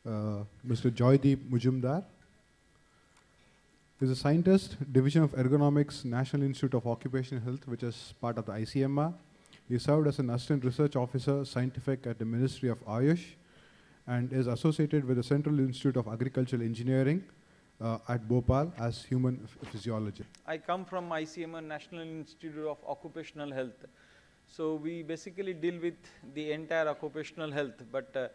Mr. Joydeep Majumber. He is a scientist, Division of Ergonomics, National Institute of Occupational Health, which is part of the ICMR. He served as an Assistant Research Officer, Scientific at the Ministry of Ayush, and is associated with the Central Institute of Agricultural Engineering at Bhopal as human physiologist. I come from ICMR, National Institute of Occupational Health. So we basically deal with the entire occupational health, but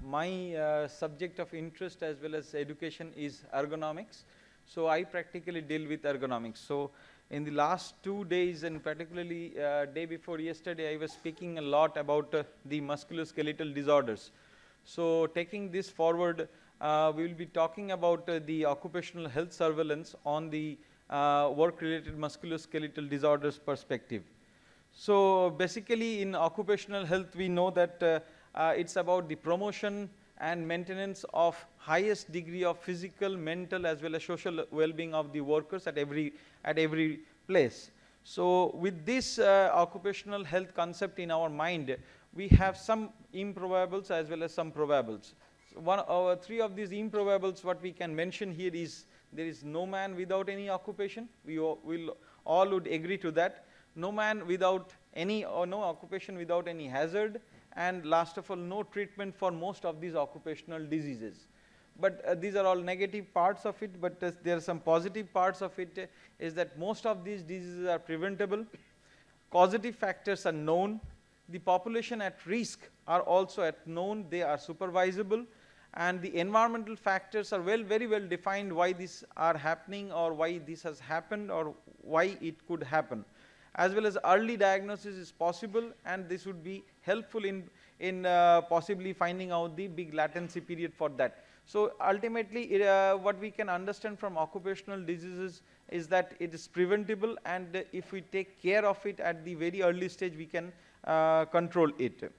my subject of interest as well as education is ergonomics. So I practically deal with ergonomics. So in the last 2 days, and particularly day before yesterday, I was speaking a lot about the musculoskeletal disorders. So taking this forward, we will be talking about the occupational health surveillance on the work-related musculoskeletal disorders perspective. So basically in occupational health, we know that it's about the promotion and maintenance of highest degree of physical, mental as well as social well-being of the workers at every place. So with this occupational health concept in our mind, we have some improbables as well as some probables. So three of these improbables what we can mention here is there is no man without any occupation. We all would agree to that. No man without any or no occupation without any hazard, and last of all no treatment for most of these occupational diseases. But these are all negative parts of it, but there are some positive parts of it, is that most of these diseases are preventable, causative factors are known, the population at risk are also known, they are supervisable, and the environmental factors are very well defined why these are happening or why this has happened or why it could happen. As well as early diagnosis is possible, and this would be helpful in possibly finding out the big latency period for that. So ultimately what we can understand from occupational diseases is that it is preventable, and if we take care of it at the very early stage, we can control it.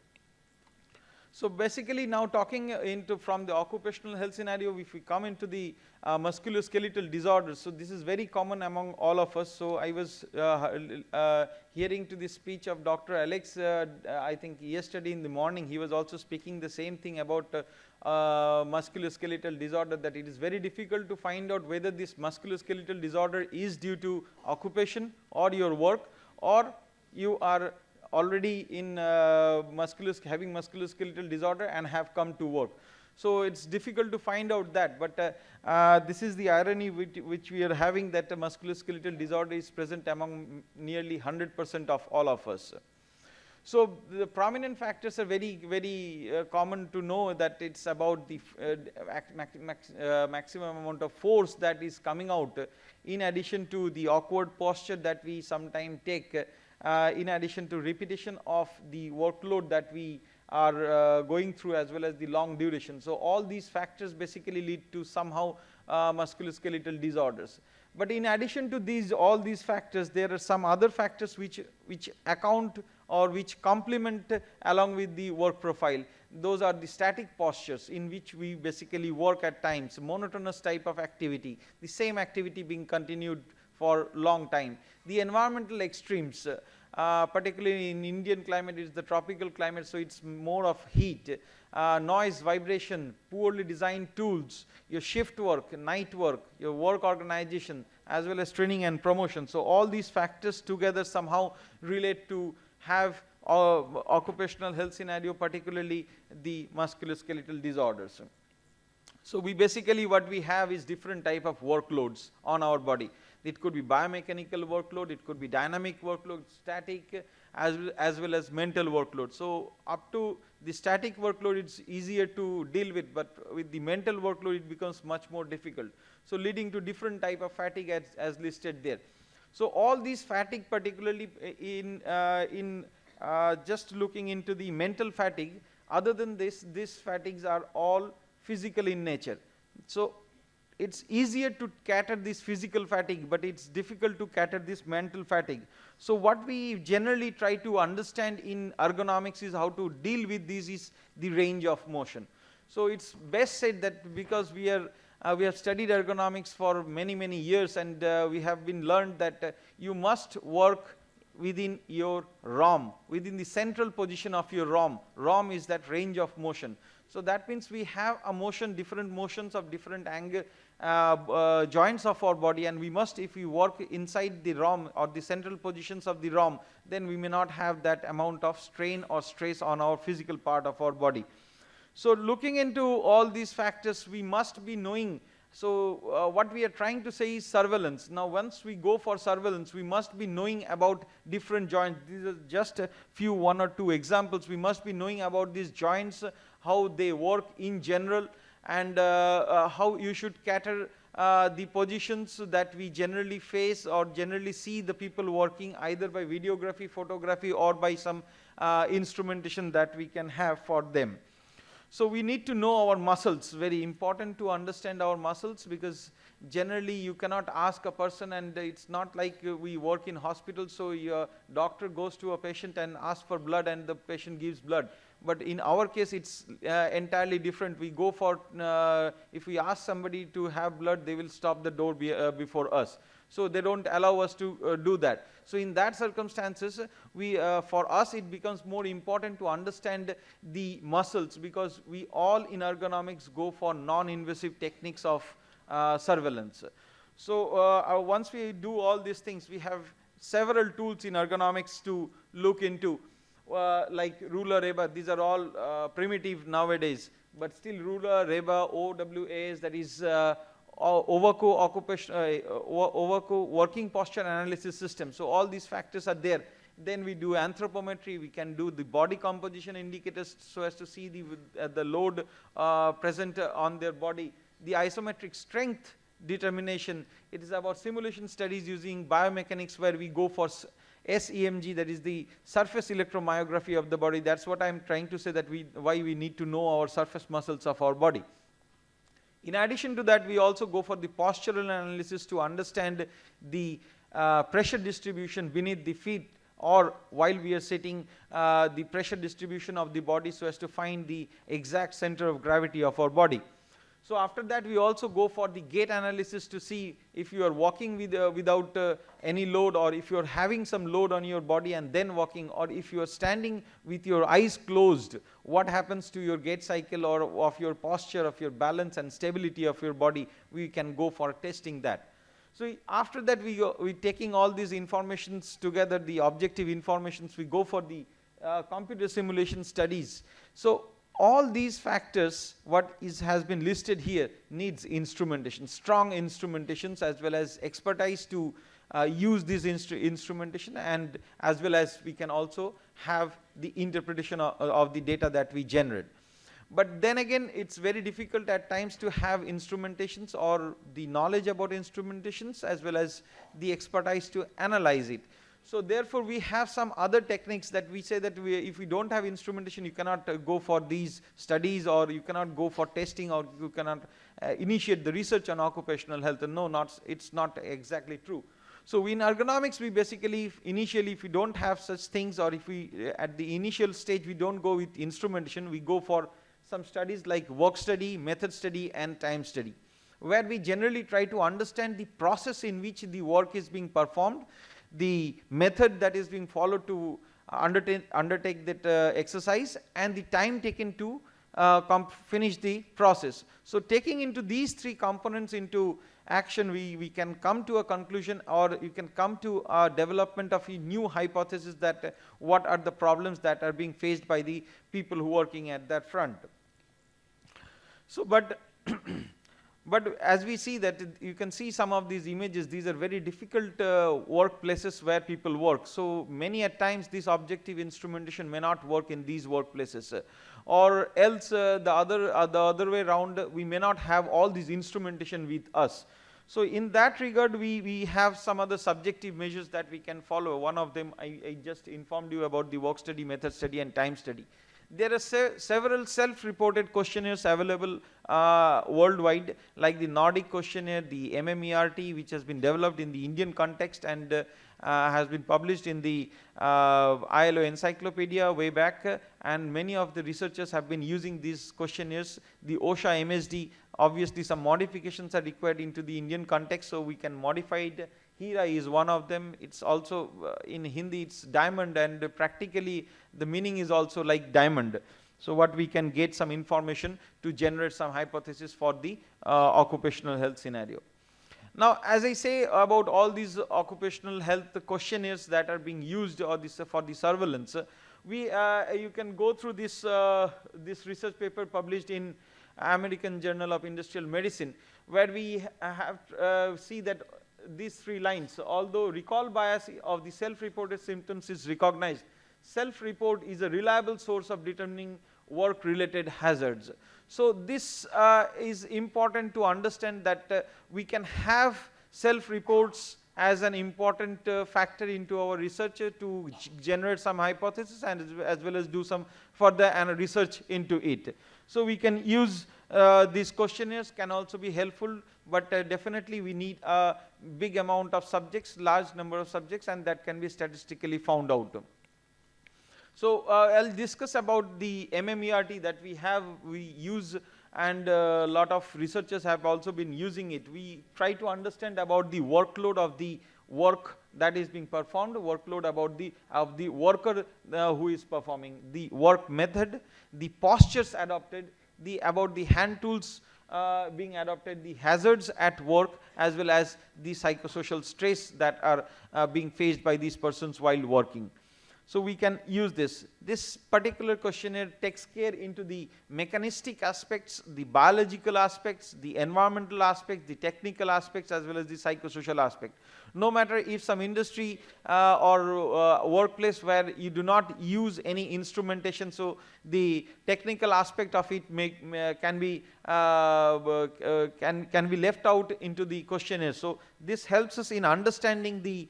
So basically now talking into from the occupational health scenario, if we come into the musculoskeletal disorders, so this is very common among all of us. So I was hearing to the speech of Dr. Alex, I think yesterday in the morning, he was also speaking the same thing about musculoskeletal disorder, that it is very difficult to find out whether this musculoskeletal disorder is due to occupation or your work, or you are already in having musculoskeletal disorder and have come to work. So it's difficult to find out that, but this is the irony which we are having, that a musculoskeletal disorder is present among nearly 100% of all of us. So the prominent factors are very common to know, that it's about the maximum amount of force that is coming out, in addition to the awkward posture that we sometimes take, in addition to repetition of the workload that we are going through, as well as the long duration. So all these factors basically lead to somehow musculoskeletal disorders. But in addition to all these factors, there are some other factors which account or which complement along with the work profile. Those are the static postures, in which we basically work at times, monotonous type of activity, the same activity being continued for long time. The environmental extremes, particularly in Indian climate, is the tropical climate, so it's more of heat, noise, vibration, poorly designed tools, your shift work, night work, your work organization, as well as training and promotion. So all these factors together somehow relate to have occupational health scenario, particularly the musculoskeletal disorders. So we basically, what we have is different type of workloads on our body. It could be biomechanical workload, it could be dynamic workload, static, as well as mental workload. So up to the static workload, it's easier to deal with, but with the mental workload, it becomes much more difficult. So leading to different type of fatigue as listed there. So all these fatigue, particularly in just looking into the mental fatigue, other than this, these fatigues are all physical in nature. So it's easier to cater this physical fatigue, but it's difficult to cater this mental fatigue. So what we generally try to understand in ergonomics is how to deal with this is the range of motion. So it's best said that because we have studied ergonomics for many years, and we have been learned that you must work within your ROM, within the central position of your ROM. ROM is that range of motion. So that means we have a motion, different motions of different angle, joints of our body, and we must, if we work inside the ROM or the central positions of the ROM, then we may not have that amount of strain or stress on our physical part of our body. So looking into all these factors, we must be knowing. So what we are trying to say is surveillance. Now once we go for surveillance, we must be knowing about different joints. These are just a few, 1 or 2 examples. We must be knowing about these joints, how they work in general, and how you should cater the positions that we generally face or generally see the people working, either by videography, photography, or by some instrumentation that we can have for them. So we need to know our muscles. Very important to understand our muscles, because generally you cannot ask a person, and it's not like we work in hospital, so your doctor goes to a patient and asks for blood and the patient gives blood. But in our case it's entirely different. We go for, if we ask somebody to have blood, they will stop the door before us. So they don't allow us to do that. So in that circumstances, for us it becomes more important to understand the muscles, because we all in ergonomics go for non-invasive techniques of surveillance. So once we do all these things, we have several tools in ergonomics to look into, like ruler, REBA. These are all primitive nowadays, but still ruler, REBA, OWAS, that is Overco working posture analysis system. So all these factors are there. Then we do anthropometry. We can do the body composition indicators so as to see the load present on their body. The isometric strength determination, it is about simulation studies using biomechanics, where we go for SEMG, that is the surface electromyography of the body. That's what I'm trying to say, that why we need to know our surface muscles of our body. In addition to that, we also go for the postural analysis to understand the pressure distribution beneath the feet, or while we are sitting, the pressure distribution of the body, so as to find the exact center of gravity of our body. So after that, we also go for the gait analysis to see if you are walking without any load, or if you are having some load on your body and then walking, or if you are standing with your eyes closed, what happens to your gait cycle, or of your posture, of your balance and stability of your body. We can go for testing that. So after that, we taking all these informations together, the objective informations, we go for the computer simulation studies. So all these factors, has been listed here, needs instrumentation, strong instrumentations, as well as expertise to use this instrumentation, and as well as we can also have the interpretation of the data that we generate. But then again, it's very difficult at times to have instrumentations, or the knowledge about instrumentations, as well as the expertise to analyze it. So therefore, we have some other techniques that we say that if we don't have instrumentation, you cannot go for these studies, or you cannot go for testing, or you cannot initiate the research on occupational health. And no, it's not exactly true. So in ergonomics, we basically, initially, if we don't have such things, or if we, at the initial stage, we don't go with instrumentation, we go for some studies like work study, method study, and time study, where we generally try to understand the process in which the work is being performed, the method that is being followed to undertake that exercise, and the time taken to finish the process. So taking into these 3 components into action, we can come to a conclusion, or you can come to a development of a new hypothesis, that what are the problems that are being faced by the people who are working at that front. So but as we see that, you can see some of these images, these are very difficult workplaces where people work. So many at times this objective instrumentation may not work in these workplaces, or else the other way around, we may not have all these instrumentation with us. So in that regard, we have some other subjective measures that we can follow. One of them, I just informed you about the work study, method study, and time study. There are several self-reported questionnaires available worldwide, like the Nordic questionnaire, the MMERT, which has been developed in the Indian context and has been published in the ILO encyclopedia way back, and many of the researchers have been using these questionnaires. The OSHA MSD, obviously some modifications are required into the Indian context, so we can modify it. Hira is one of them. It's also in Hindi it's diamond, and practically the meaning is also like diamond. So what we can get some information to generate some hypothesis for the occupational health scenario. Now, as I say about all these occupational health questionnaires that are being used or this for the surveillance, you can go through this this research paper published in American Journal of Industrial Medicine, where we have see that these 3 lines, although recall bias of the self-reported symptoms is recognized, self-report is a reliable source of determining work-related hazards. So this is important to understand that we can have self-reports as an important factor into our research to generate some hypothesis and as well as do some further research into it. So we can use these questionnaires, can also be helpful, but definitely we need a big amount of subjects, large number of subjects, and that can be statistically found out. So I'll discuss about the MMERT that we use, and a lot of researchers have also been using it. We try to understand about the workload of the work that is being performed, workload about the worker who is performing, the work method, the postures adopted, about the hand tools being adopted, the hazards at work, as well as the psychosocial stress that are being faced by these persons while working. So we can use this. This particular questionnaire takes care into the mechanistic aspects, the biological aspects, the environmental aspects, the technical aspects, as well as the psychosocial aspect. No matter if some industry or workplace where you do not use any instrumentation, so the technical aspect of it can be left out into the questionnaire. So this helps us in understanding the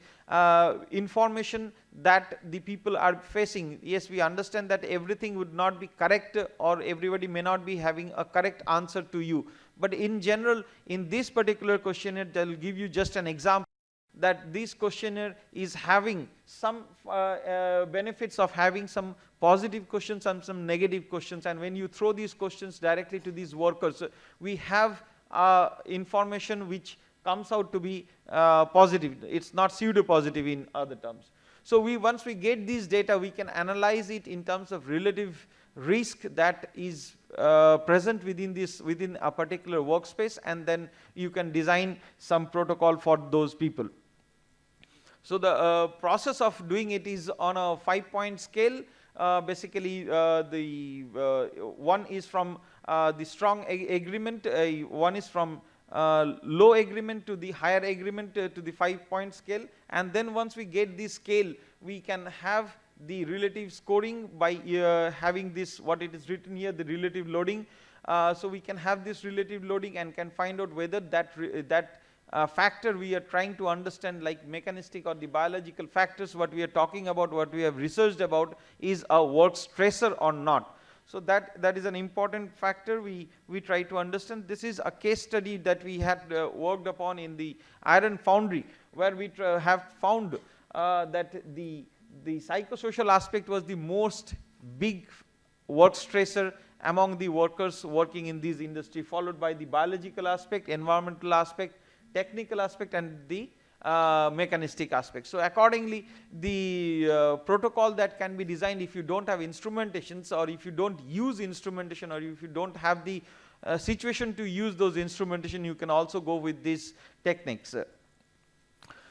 information that the people are facing. Yes, we understand that everything would not be correct, or everybody may not be having a correct answer to you, but in general, in this particular questionnaire, they will give you just an example that this questionnaire is having some benefits of having some positive questions and some negative questions, and when you throw these questions directly to these workers, we have information which comes out to be positive. It's not pseudo positive in other terms. So once we get these data, we can analyze it in terms of relative risk that is present within a particular workspace, and then you can design some protocol for those people. So the process of doing it is on a 5-point scale. Basically, one is from the strong agreement, one is from low agreement to the higher agreement to the 5-point scale, and then once we get this scale, we can have the relative scoring by having this, what it is written here, the relative loading. So we can have this relative loading and can find out whether that factor we are trying to understand, like mechanistic or the biological factors, what we are talking about, what we have researched about, is a work stressor or not. So that is an important factor we try to understand. This is a case study that we had worked upon in the iron foundry, where we have found that the psychosocial aspect was the most big work stressor among the workers working in this industry, followed by the biological aspect, environmental aspect, technical aspect, and the mechanistic aspect. So accordingly, the protocol that can be designed, if you don't have instrumentations, or if you don't use instrumentation, or if you don't have the situation to use those instrumentation, you can also go with these techniques.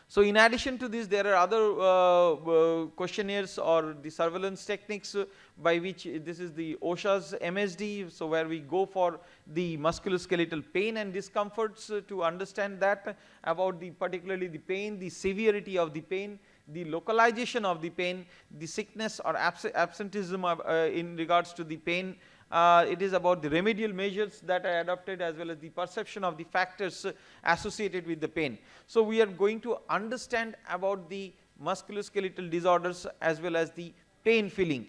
So in addition to this, there are other questionnaires or the surveillance techniques by which, this is the OSHA's MSD, so where we go for the musculoskeletal pain and discomforts to understand that about particularly the pain, the severity of the pain, the localization of the pain, the sickness or absenteeism in regards to the pain. It is about the remedial measures that are adopted, as well as the perception of the factors associated with the pain. So we are going to understand about the musculoskeletal disorders as well as the pain feeling.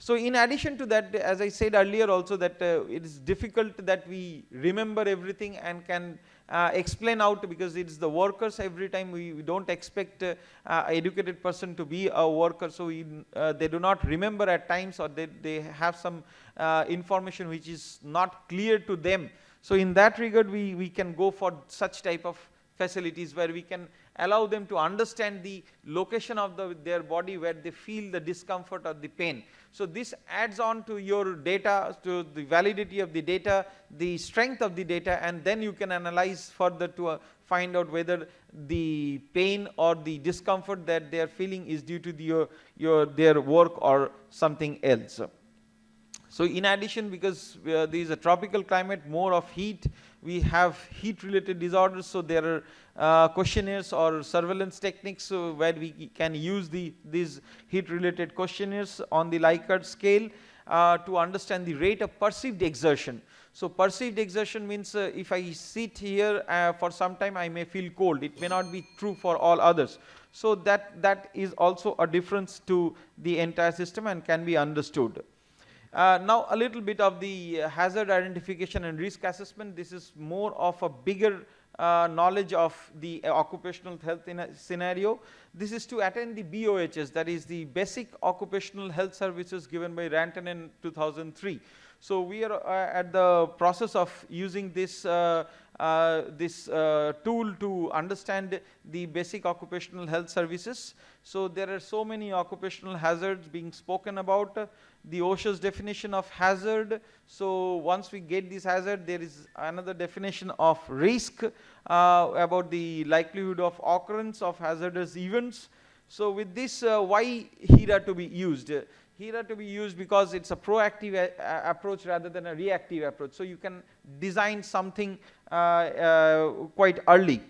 So in addition to that, as I said earlier also, that it is difficult that we remember everything and can explain out, because it is the workers. Every time we don't expect educated person to be a worker, so they do not remember at times, or they have some information which is not clear to them. So in that regard, we can go for such type of facilities where we can allow them to understand the location of their body where they feel the discomfort or the pain. So this adds on to your data, to the validity of the data, the strength of the data, and then you can analyze further to find out whether the pain or the discomfort that they are feeling is due to their work or something else. So in addition, because there is a tropical climate, more of heat, we have heat related disorders, so there are questionnaires or surveillance techniques where we can use these heat related questionnaires on the Likert scale to understand the rate of perceived exertion. So perceived exertion means if I sit here for some time, I may feel cold. It may not be true for all others. So that is also a difference to the entire system and can be understood. Now a little bit of the hazard identification and risk assessment. This is more of a bigger knowledge of the occupational health in a scenario. This is to attend the BOHS, that is the Basic Occupational Health Services given by Ranton in 2003. So we are at the process of using this tool to understand the basic occupational health services. So there are so many occupational hazards being spoken about. The OSHA's definition of hazard. So once we get this hazard, there is another definition of risk about the likelihood of occurrence of hazardous events. So with this, why HERA to be used? HERA to be used because it's a proactive approach rather than a reactive approach. So you can design something quite early.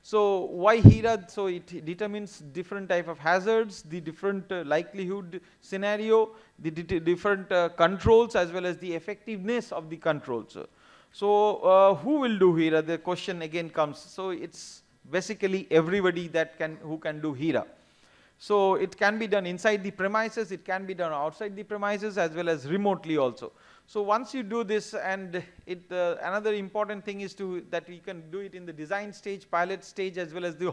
So why HERA? So it determines different type of hazards, the different likelihood scenario, the different controls as well as the effectiveness of the controls. So who will do HERA? The question again comes. So it's basically everybody who can do HERA. So it can be done inside the premises, it can be done outside the premises as well as remotely also. So once you do this, and another important thing is that you can do it in the design stage, pilot stage as well as the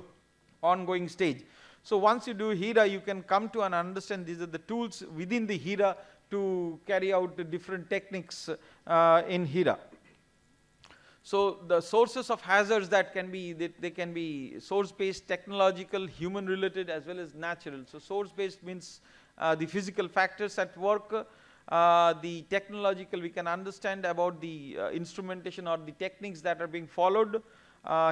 ongoing stage. So once you do HERA, you can come to and understand these are the tools within the HERA to carry out the different techniques in HERA. So the sources of hazards that can be, they can be source-based, technological, human-related as well as natural. So source-based means the physical factors at work. The technological, we can understand about the instrumentation or the techniques that are being followed.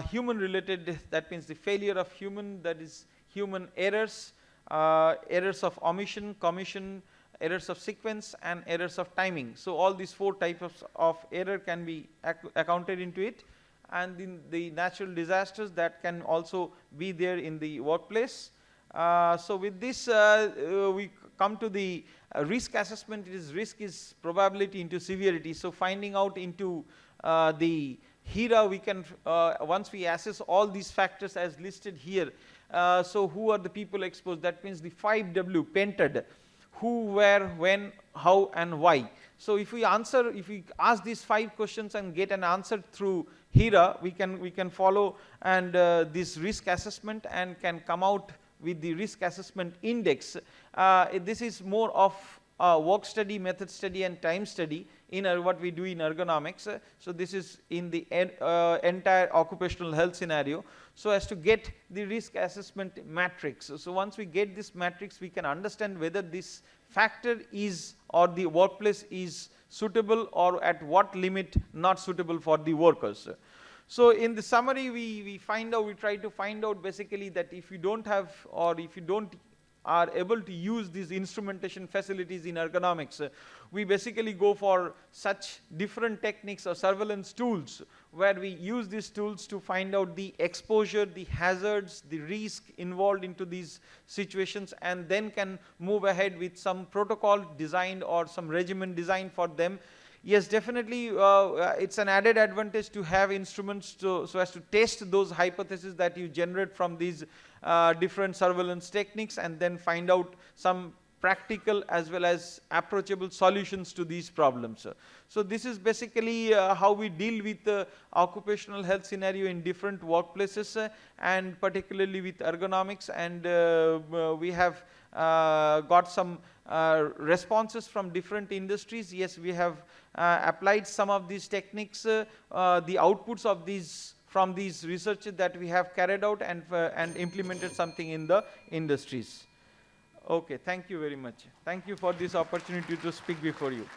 Human-related, that means the failure of human, that is human errors, errors of omission, commission, errors of sequence and errors of timing. So all these 4 types of error can be accounted into it, and in the natural disasters that can also be there in the workplace. So with this we come to the risk assessment. Risk is probability into severity. So finding out into the HERA, we can once we assess all these factors as listed here. So who are the people exposed? That means the 5W painted. Who, where, when, how and why. So if we ask these 5 questions and get an answer through HERA, we can follow and this risk assessment and can come out with the risk assessment index. This is more of work study, method study and time study in what we do in ergonomics. So this is in the entire occupational health scenario, so as to get the risk assessment matrix. So once we get this matrix, we can understand whether this factor is or the workplace is suitable or at what limit not suitable for the workers. So in the summary, we try to find out basically that if you don't have, or if you don't are able to use these instrumentation facilities in ergonomics, we basically go for such different techniques or surveillance tools where we use these tools to find out the exposure, the hazards, the risk involved into these situations, and then can move ahead with some protocol designed or some regimen designed for them. Yes, definitely it's an added advantage to have instruments so as to test those hypotheses that you generate from these different surveillance techniques, and then find out some practical as well as approachable solutions to these problems. So this is basically how we deal with the occupational health scenario in different workplaces and particularly with ergonomics, and we have got some responses from different industries. Yes, we have applied some of these techniques. The outputs of these from these researches that we have carried out and implemented something in the industries. Okay, thank you very much. Thank you for this opportunity to speak before you.